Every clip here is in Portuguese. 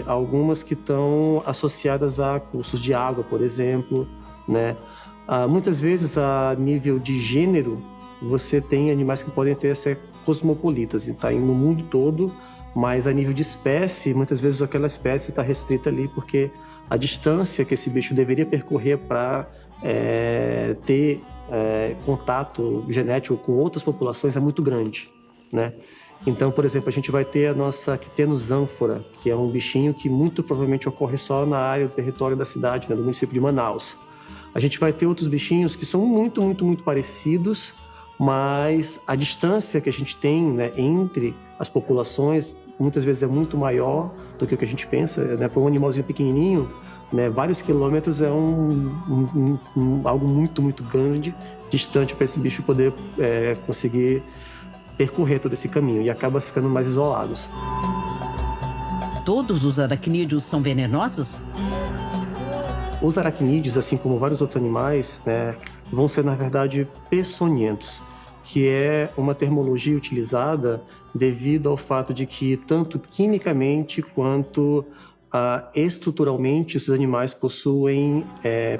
algumas que estão associadas a cursos de água, por exemplo, né? Muitas vezes, a nível de gênero, você tem animais que podem ter ser cosmopolitas, e tá no mundo todo, mas a nível de espécie, muitas vezes aquela espécie está restrita ali, porque a distância que esse bicho deveria percorrer para ter contato genético com outras populações é muito grande, né? Então, por exemplo, a gente vai ter a nossa Quitenus ânfora, que é um bichinho que muito provavelmente ocorre só na área do território da cidade, né, do município de Manaus. A gente vai ter outros bichinhos que são muito, muito, muito parecidos, mas a distância que a gente tem, né, entre as populações muitas vezes é muito maior do que o que a gente pensa, né? Para um animalzinho pequenininho, né, vários quilômetros é algo muito, muito grande, distante para esse bicho poder conseguir percorrer todo esse caminho, e acaba ficando mais isolados. Todos os aracnídeos são venenosos? Os aracnídeos, assim como vários outros animais, né, vão ser, na verdade, peçonhentos, que é uma termologia utilizada devido ao fato de que, tanto quimicamente quanto estruturalmente, esses animais possuem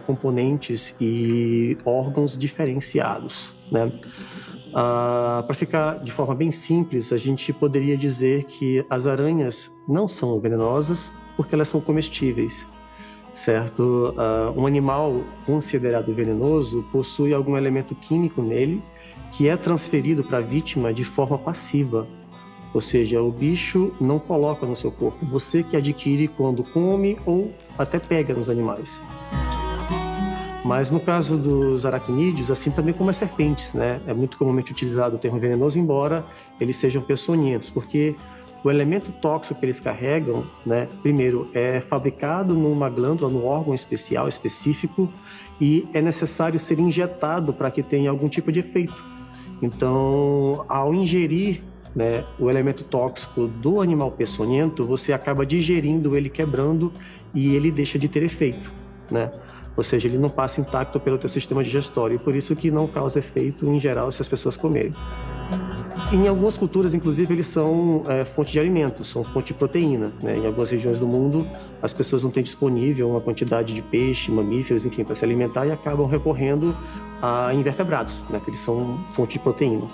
componentes e órgãos diferenciados, né? Para ficar de forma bem simples, a gente poderia dizer que as aranhas não são venenosas porque elas são comestíveis, certo? Um animal considerado venenoso possui algum elemento químico nele que é transferido para a vítima de forma passiva. Ou seja, o bicho não coloca no seu corpo, você que adquire quando come ou até pega nos animais. Mas no caso dos aracnídeos, assim também como as serpentes, né? É muito comumente utilizado o termo venenoso, embora eles sejam peçonhentos, porque o elemento tóxico que eles carregam, né, primeiro, é fabricado numa glândula, num órgão especial, específico, e é necessário ser injetado para que tenha algum tipo de efeito. Então, ao ingerir, né, o elemento tóxico do animal peçonhento, você acaba digerindo ele, quebrando, e ele deixa de ter efeito, né? Ou seja, ele não passa intacto pelo teu sistema digestório, e por isso que não causa efeito em geral se as pessoas comerem. Em algumas culturas, inclusive, eles são fonte de alimentos, são fonte de proteína, né? Em algumas regiões do mundo, as pessoas não têm disponível uma quantidade de peixe, mamíferos, enfim, para se alimentar, e acabam recorrendo a invertebrados, né? Que eles são fonte de proteína.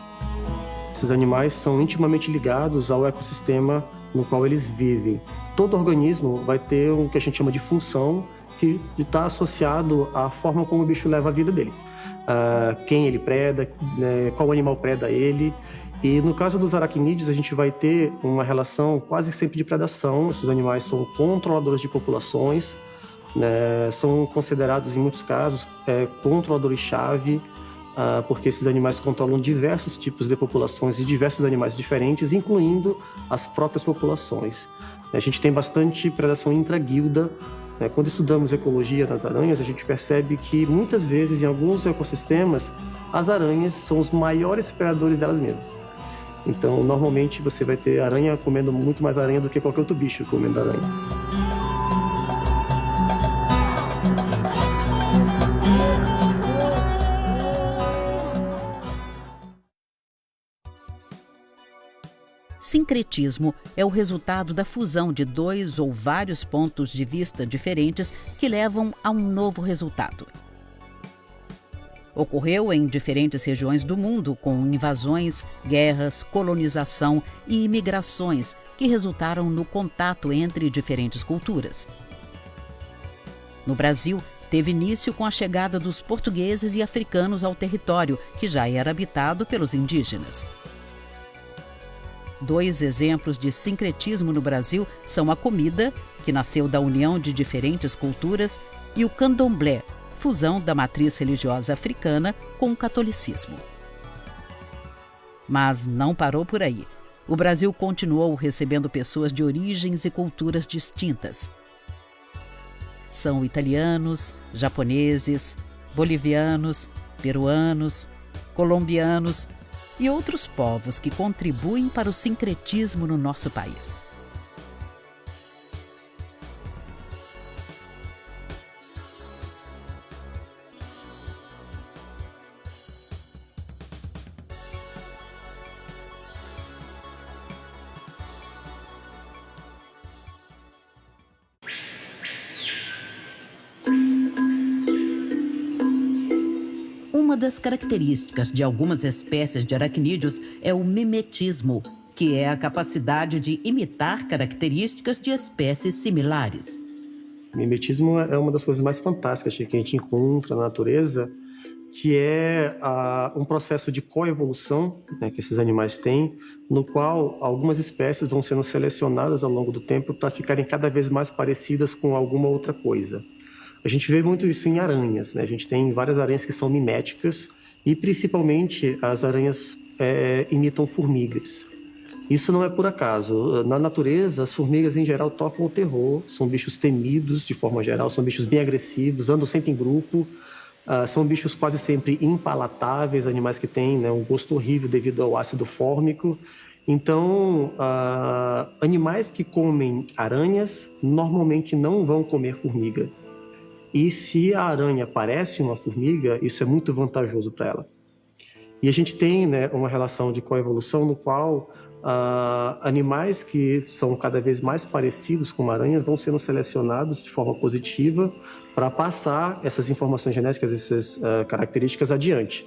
Esses animais são intimamente ligados ao ecossistema no qual eles vivem. Todo organismo vai ter o que a gente chama de função, que está associado à forma como o bicho leva a vida dele. Quem ele preda, né, qual animal preda ele. E no caso dos aracnídeos, a gente vai ter uma relação quase sempre de predação. Esses animais são controladores de populações, né, são considerados, em muitos casos, controladores-chave, porque esses animais controlam diversos tipos de populações e diversos animais diferentes, incluindo as próprias populações. A gente tem bastante predação intraguilda. Quando estudamos ecologia das aranhas, a gente percebe que muitas vezes, em alguns ecossistemas, as aranhas são os maiores predadores delas mesmas. Então, normalmente, você vai ter aranha comendo muito mais aranha do que qualquer outro bicho comendo aranha. Sincretismo é o resultado da fusão de dois ou vários pontos de vista diferentes que levam a um novo resultado. Ocorreu em diferentes regiões do mundo, com invasões, guerras, colonização e imigrações que resultaram no contato entre diferentes culturas. No Brasil, teve início com a chegada dos portugueses e africanos ao território, que já era habitado pelos indígenas. Dois exemplos de sincretismo no Brasil são a comida, que nasceu da união de diferentes culturas, e o candomblé, fusão da matriz religiosa africana com o catolicismo. Mas não parou por aí. O Brasil continuou recebendo pessoas de origens e culturas distintas. São italianos, japoneses, bolivianos, peruanos, colombianos e outros povos que contribuem para o sincretismo no nosso país. das características de algumas espécies de aracnídeos é o mimetismo, que é a capacidade de imitar características de espécies similares. Mimetismo é uma das coisas mais fantásticas que a gente encontra na natureza, que é um processo de coevolução, né, que esses animais têm, no qual algumas espécies vão sendo selecionadas ao longo do tempo para ficarem cada vez mais parecidas com alguma outra coisa. A gente vê muito isso em aranhas, né? A gente tem várias aranhas que são miméticas e principalmente as aranhas imitam formigas. Isso não é por acaso. Na natureza, as formigas em geral tocam o terror, são bichos temidos de forma geral, são bichos bem agressivos, andam sempre em grupo, são bichos quase sempre impalatáveis, animais que têm, né, um gosto horrível devido ao ácido fórmico. Então, animais que comem aranhas normalmente não vão comer formiga. E se a aranha parece uma formiga, isso é muito vantajoso para ela. E a gente tem, né, uma relação de coevolução no qual animais que são cada vez mais parecidos com aranhas vão sendo selecionados de forma positiva para passar essas informações genéticas, essas características adiante.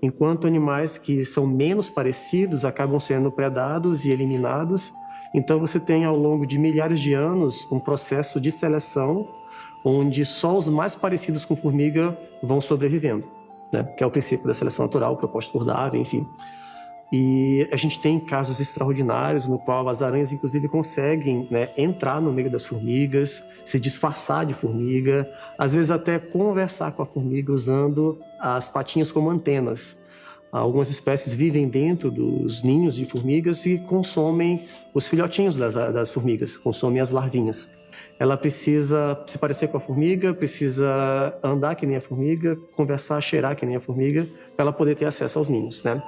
Enquanto animais que são menos parecidos acabam sendo predados e eliminados. Então você tem ao longo de milhares de anos um processo de seleção onde só os mais parecidos com formiga vão sobrevivendo, né? Que é o princípio da seleção natural proposto por Darwin, enfim. E a gente tem casos extraordinários no qual as aranhas, inclusive, conseguem, né, entrar no meio das formigas, se disfarçar de formiga, às vezes até conversar com a formiga usando as patinhas como antenas. Algumas espécies vivem dentro dos ninhos de formigas e consomem os filhotinhos das formigas, consomem as larvinhas. Ela precisa se parecer com a formiga, precisa andar que nem a formiga, conversar, cheirar que nem a formiga, para ela poder ter acesso aos ninhos, né?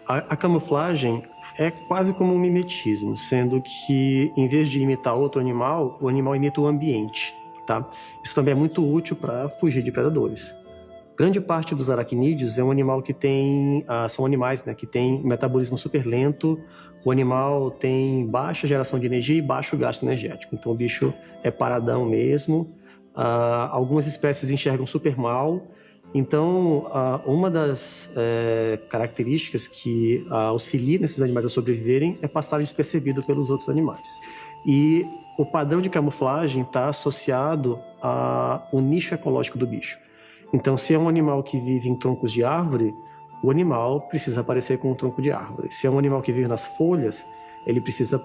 A camuflagem é quase como um mimetismo, sendo que, em vez de imitar outro animal, o animal imita o ambiente, tá? Isso também é muito útil para fugir de predadores. Grande parte dos aracnídeos é um animal que tem, são animais, né, que têm metabolismo super lento, o animal tem baixa geração de energia e baixo gasto energético, então o bicho é paradão mesmo. Algumas espécies enxergam super mal. Então, uma das características que auxilia esses animais a sobreviverem é passar despercebido pelos outros animais. E o padrão de camuflagem está associado ao nicho ecológico do bicho. Então, se é um animal que vive em troncos de árvore, o animal precisa aparecer com um tronco de árvore. Se é um animal que vive nas folhas, ele precisa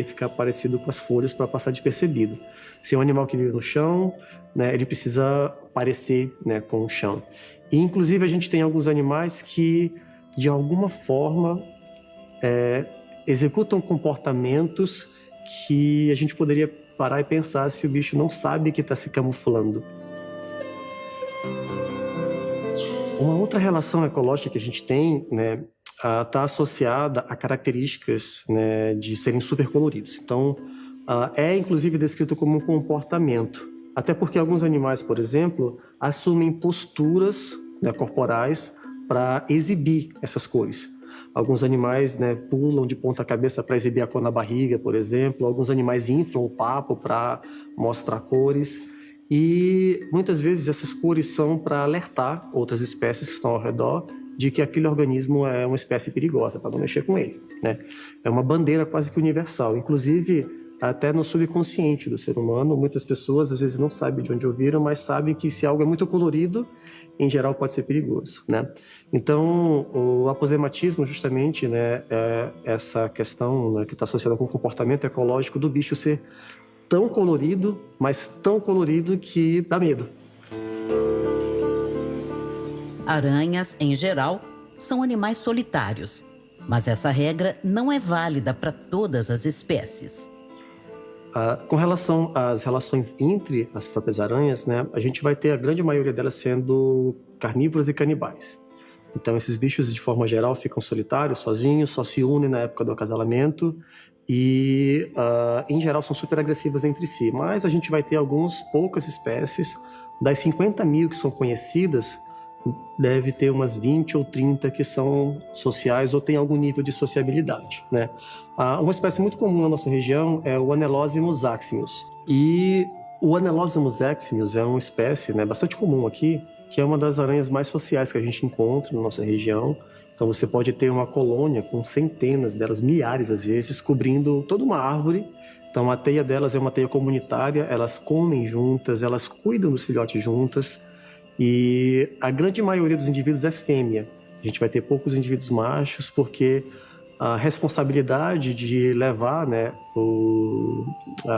ficar parecido com as folhas para passar despercebido. Se é um animal que vive no chão, né, ele precisa parecer, né, com o chão. E, inclusive, a gente tem alguns animais que, de alguma forma, executam comportamentos que a gente poderia parar e pensar se o bicho não sabe que está se camuflando. Uma outra relação ecológica que a gente tem, né, está associada a características, né, de serem super coloridos. Então, é inclusive descrito como um comportamento. Até porque alguns animais, por exemplo, assumem posturas, né, corporais para exibir essas cores. Alguns animais, né, pulam de ponta cabeça para exibir a cor na barriga, por exemplo. Alguns animais inflam o papo para mostrar cores. E muitas vezes essas cores são para alertar outras espécies que estão ao redor de que aquele organismo é uma espécie perigosa, para não mexer com ele, né? É uma bandeira quase que universal. Inclusive, até no subconsciente do ser humano, muitas pessoas às vezes não sabem de onde ouviram, mas sabem que se algo é muito colorido, em geral pode ser perigoso, né? Então, o aposematismo justamente, né, é essa questão, né, que está associada com o comportamento ecológico do bicho ser tão colorido, mas tão colorido que dá medo. Aranhas, em geral, são animais solitários, mas essa regra não é válida para todas as espécies. Com relação às relações entre as próprias aranhas, né, a gente vai ter a grande maioria delas sendo carnívoras e canibais. Então, esses bichos, de forma geral, ficam solitários, sozinhos, só se unem na época do acasalamento e, em geral, são super agressivas entre si. Mas a gente vai ter poucas espécies, das 50 mil que são conhecidas, deve ter umas 20 ou 30 que são sociais ou têm algum nível de sociabilidade, né? Uma espécie muito comum na nossa região é o Anelozimus aximus. E o Anelosiomus eximius é uma espécie, né, bastante comum aqui, que é uma das aranhas mais sociais que a gente encontra na nossa região. Então você pode ter uma colônia com centenas delas, milhares às vezes, cobrindo toda uma árvore. Então a teia delas é uma teia comunitária, elas comem juntas, elas cuidam dos filhotes juntas. E a grande maioria dos indivíduos é fêmea. A gente vai ter poucos indivíduos machos, porque a responsabilidade de levar, né,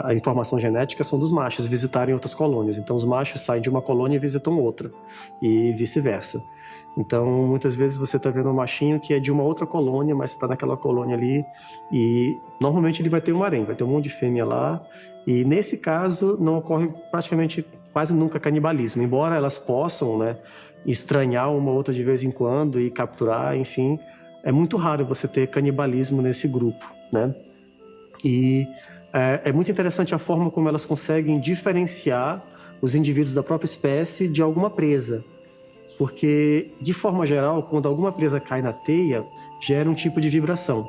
a informação genética são dos machos visitarem outras colônias. Então os machos saem de uma colônia e visitam outra, e vice-versa. Então muitas vezes você está vendo um machinho que é de uma outra colônia, mas está naquela colônia ali, e normalmente ele vai ter um harém, vai ter um monte de fêmea lá, e nesse caso não ocorre praticamente quase nunca canibalismo, embora elas possam, né, estranhar uma outra de vez em quando e capturar, enfim. É muito raro você ter canibalismo nesse grupo, né? E é muito interessante a forma como elas conseguem diferenciar os indivíduos da própria espécie de alguma presa. Porque, de forma geral, quando alguma presa cai na teia, gera um tipo de vibração.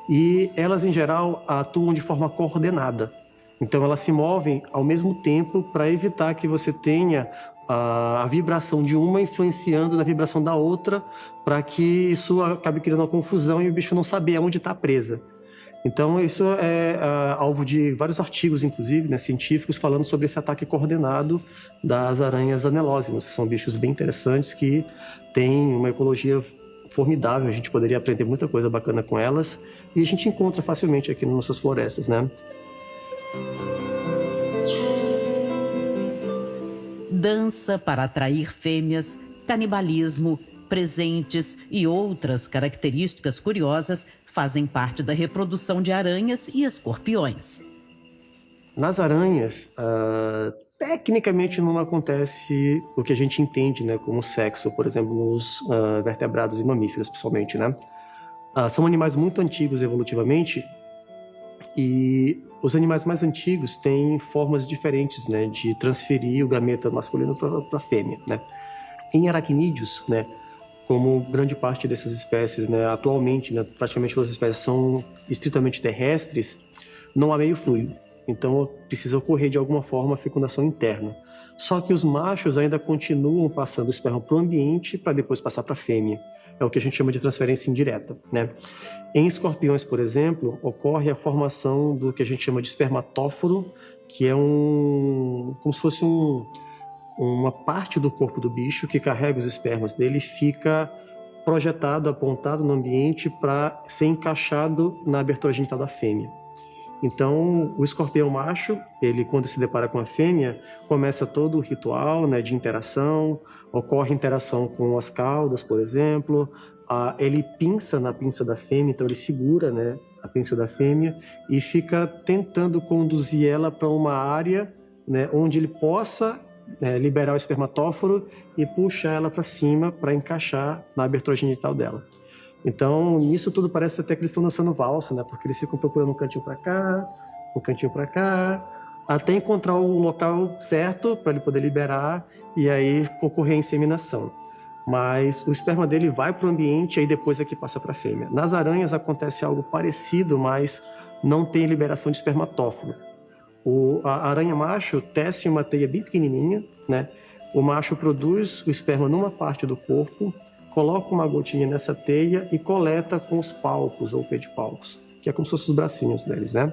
E elas, em geral, atuam de forma coordenada. Então, elas se movem ao mesmo tempo para evitar que você tenha a vibração de uma influenciando na vibração da outra, para que isso acabe criando uma confusão e o bicho não saber onde está presa. Então, isso é alvo de vários artigos, inclusive, né, científicos, falando sobre esse ataque coordenado das aranhas Anelosiomus, que são bichos bem interessantes, que têm uma ecologia formidável. A gente poderia aprender muita coisa bacana com elas, e a gente encontra facilmente aqui nas nossas florestas, né? Dança para atrair fêmeas, canibalismo, presentes e outras características curiosas fazem parte da reprodução de aranhas e escorpiões. Nas aranhas, tecnicamente não acontece o que a gente entende, né, como sexo, por exemplo, nos vertebrados e mamíferos, principalmente, né? São animais muito antigos evolutivamente, e os animais mais antigos têm formas diferentes, né, de transferir o gameta masculino para a fêmea, né? Em aracnídeos, né, como grande parte dessas espécies, né, atualmente, né, praticamente todas as espécies são estritamente terrestres, não há meio fluido. Então precisa ocorrer de alguma forma a fecundação interna. Só que os machos ainda continuam passando o esperma para o ambiente para depois passar para a fêmea. É o que a gente chama de transferência indireta, né? Em escorpiões, por exemplo, ocorre a formação do que a gente chama de espermatóforo, que é como se fosse uma parte do corpo do bicho que carrega os espermas dele e fica projetado, apontado no ambiente para ser encaixado na abertura genital da fêmea. Então, o escorpião macho, ele quando se depara com a fêmea, começa todo o ritual, né, de interação, ocorre interação com as caudas, por exemplo, ele pinça na pinça da fêmea, então ele segura, né, a pinça da fêmea e fica tentando conduzir ela para uma área, né, onde ele possa liberar o espermatóforo e puxar ela para cima para encaixar na abertura genital dela. Então, nisso tudo parece até que eles estão dançando valsa, né? Porque eles ficam procurando um cantinho para cá, um cantinho para cá, até encontrar o local certo para ele poder liberar e aí ocorrer a inseminação. Mas o esperma dele vai para o ambiente e aí depois é que passa para a fêmea. Nas aranhas acontece algo parecido, mas não tem liberação de espermatóforo. A aranha macho tece uma teia bem pequenininha, né? O macho produz o esperma numa parte do corpo, coloca uma gotinha nessa teia e coleta com os palpos ou pedipalpos, que é como se fossem os bracinhos deles, né?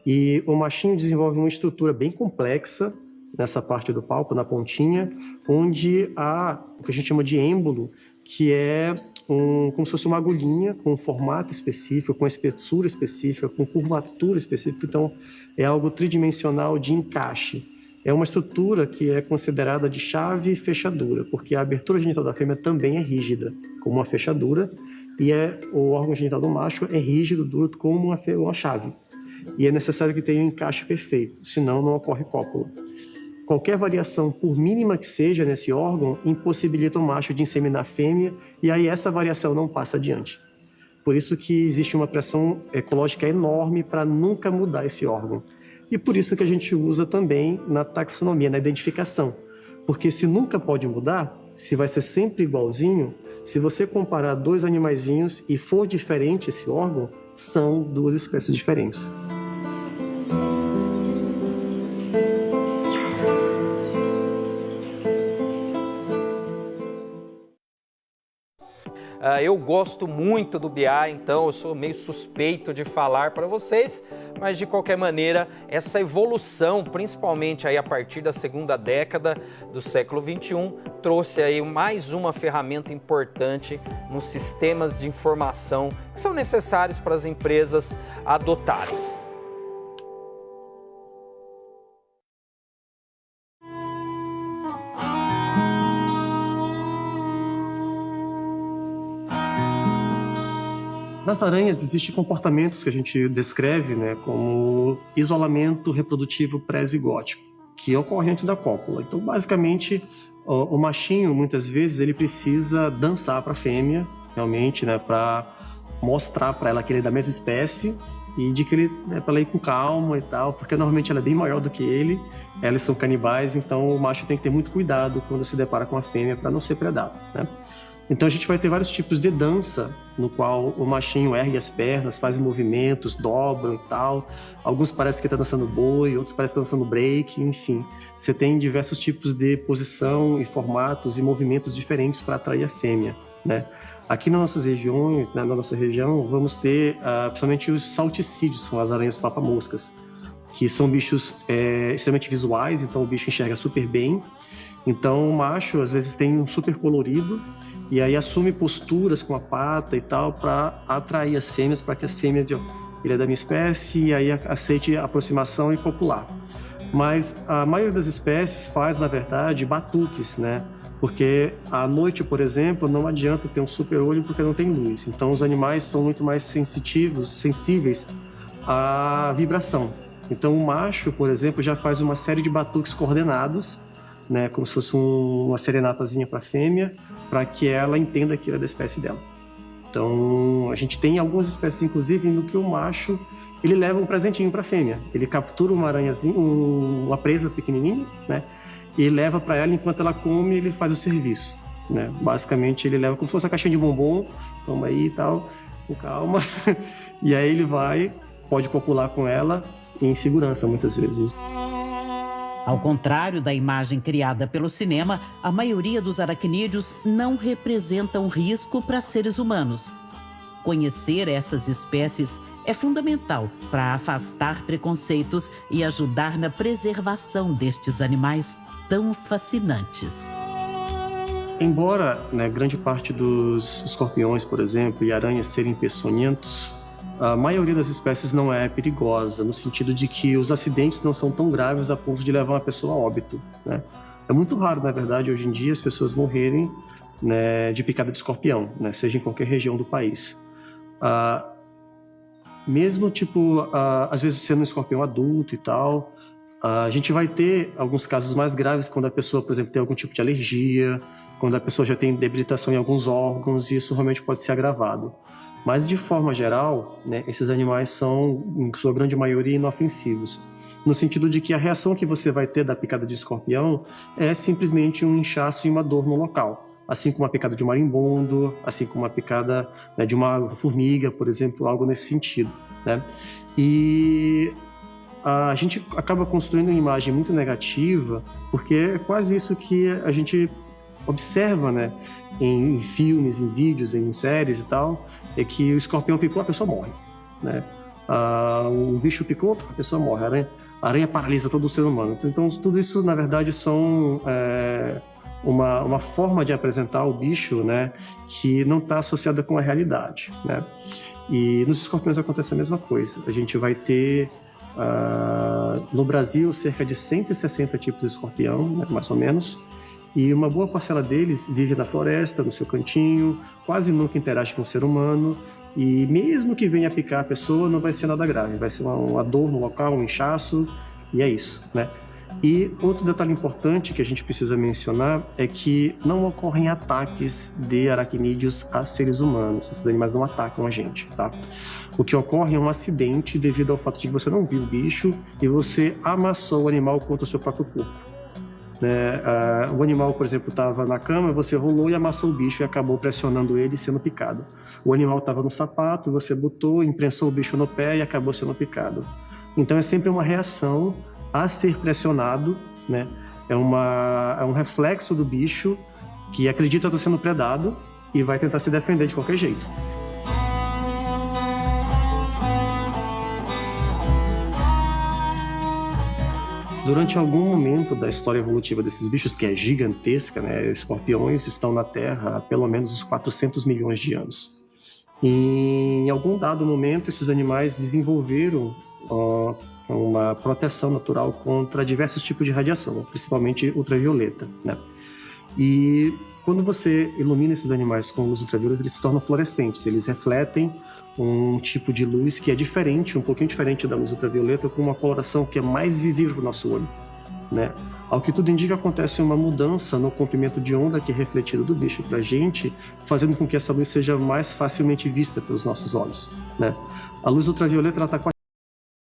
E o machinho desenvolve uma estrutura bem complexa nessa parte do palpo, na pontinha, onde há o que a gente chama de êmbolo, que é como se fosse uma agulhinha com um formato específico, com espessura específica, com curvatura específica. Então, é algo tridimensional de encaixe. É uma estrutura que é considerada de chave e fechadura, porque a abertura genital da fêmea também é rígida, como uma fechadura, e o órgão genital do macho é rígido, duro, como uma chave. E é necessário que tenha um encaixe perfeito, senão não ocorre cópula. Qualquer variação, por mínima que seja nesse órgão, impossibilita o macho de inseminar a fêmea, e aí essa variação não passa adiante. Por isso que existe uma pressão ecológica enorme para nunca mudar esse órgão. E por isso que a gente usa também na taxonomia, na identificação. Porque se nunca pode mudar, se vai ser sempre igualzinho, se você comparar dois animaizinhos e for diferente esse órgão, são duas espécies diferentes. gosto muito do BA, então eu sou meio suspeito de falar para vocês, mas de qualquer maneira, essa evolução, principalmente aí a partir da segunda década do século XXI, trouxe aí mais uma ferramenta importante nos sistemas de informação que são necessários para as empresas adotarem. Nas aranhas existem comportamentos que a gente descreve, né, como isolamento reprodutivo pré-zigótico, que ocorre antes da cópula. Então, basicamente, o machinho, muitas vezes, ele precisa dançar para a fêmea, realmente, né, para mostrar para ela que ele é da mesma espécie e de que ele é para ela ir com calma e tal, porque normalmente ela é bem maior do que ele, elas são canibais, então o macho tem que ter muito cuidado quando se depara com a fêmea para não ser predado, né? Então a gente vai ter vários tipos de dança, no qual o machinho ergue as pernas, faz movimentos, dobram e tal. Alguns parecem que está dançando boi, outros parecem que estão dançando break, enfim. Você tem diversos tipos de posição e formatos e movimentos diferentes para atrair a fêmea, né? Aqui nas nossas regiões, né, na nossa região, vamos ter principalmente os salticídeos, são as aranhas papamoscas, que são bichos extremamente visuais, então o bicho enxerga super bem. Então o macho às vezes tem um super colorido, e aí assume posturas com a pata e tal para atrair as fêmeas, para que as fêmeas digam, ele é da minha espécie, e aí aceite a aproximação e copular. Mas a maioria das espécies faz, na verdade, batuques, né? Porque à noite, por exemplo, não adianta ter um super olho porque não tem luz. Então os animais são muito mais sensíveis à vibração. Então o macho, por exemplo, já faz uma série de batuques coordenados, né, como se fosse uma serenatazinha para a fêmea, para que ela entenda que ela é da espécie dela. Então, a gente tem algumas espécies, inclusive, no que o macho ele leva um presentinho para a fêmea. Ele captura uma aranhazinha, uma presa pequenininha, né, e leva para ela enquanto ela come, ele faz o serviço, né? Basicamente, ele leva como se fosse uma caixinha de bombom, toma aí e tal, com calma, e aí ele pode copular com ela em segurança, muitas vezes. Ao contrário da imagem criada pelo cinema, a maioria dos aracnídeos não representa um risco para seres humanos. Conhecer essas espécies é fundamental para afastar preconceitos e ajudar na preservação destes animais tão fascinantes. Embora, né, grande parte dos escorpiões, por exemplo, e aranhas serem peçonhentos, a maioria das espécies não é perigosa, no sentido de que os acidentes não são tão graves a ponto de levar uma pessoa a óbito, né? É muito raro, na verdade, hoje em dia, as pessoas morrerem, né, de picada de escorpião, né, seja em qualquer região do país. Mesmo, às vezes sendo um escorpião adulto e tal, a gente vai ter alguns casos mais graves quando a pessoa, por exemplo, tem algum tipo de alergia, quando a pessoa já tem debilitação em alguns órgãos, e isso realmente pode ser agravado. Mas, de forma geral, né, esses animais são, em sua grande maioria, inofensivos. No sentido de que a reação que você vai ter da picada de escorpião é simplesmente um inchaço e uma dor no local. Assim como a picada de um marimbondo, assim como a picada, né, de uma formiga, por exemplo, algo nesse sentido, né? E a gente acaba construindo uma imagem muito negativa, porque é quase isso que a gente observa, né, em filmes, em vídeos, em séries e tal, é que o escorpião picou, a pessoa morre, né? O bicho picou, a pessoa morre. A aranha paralisa todo o ser humano. Então, tudo isso, na verdade, são uma forma de apresentar o bicho, né, que não está associada com a realidade, né? E nos escorpiões acontece a mesma coisa. A gente vai ter, no Brasil, cerca de 160 tipos de escorpião, né, mais ou menos, e uma boa parcela deles vive na floresta, no seu cantinho, quase nunca interage com o ser humano, e mesmo que venha picar a pessoa, não vai ser nada grave, vai ser uma dor no local, um inchaço, e é isso, né? E outro detalhe importante que a gente precisa mencionar é que não ocorrem ataques de aracnídeos a seres humanos, esses animais não atacam a gente, tá? O que ocorre é um acidente devido ao fato de que você não viu o bicho e você amassou o animal contra o seu próprio corpo. O animal, por exemplo, estava na cama, você rolou e amassou o bicho e acabou pressionando ele sendo picado. O animal estava no sapato, você botou, imprensou o bicho no pé e acabou sendo picado. Então é sempre uma reação a ser pressionado, né? É um reflexo do bicho que acredita estar sendo predado, e vai tentar se defender de qualquer jeito. Durante algum momento da história evolutiva desses bichos, que é gigantesca, né, escorpiões estão na Terra há pelo menos uns 400 milhões de anos. E em algum dado momento, esses animais desenvolveram uma proteção natural contra diversos tipos de radiação, principalmente ultravioleta, né? E quando você ilumina esses animais com luz ultravioleta, eles se tornam fluorescentes, eles refletem um tipo de luz que é diferente, um pouquinho diferente da luz ultravioleta, com uma coloração que é mais visível para o nosso olho, né? Ao que tudo indica, acontece uma mudança no comprimento de onda que é refletido do bicho para a gente, fazendo com que essa luz seja mais facilmente vista pelos nossos olhos, né? A luz ultravioleta está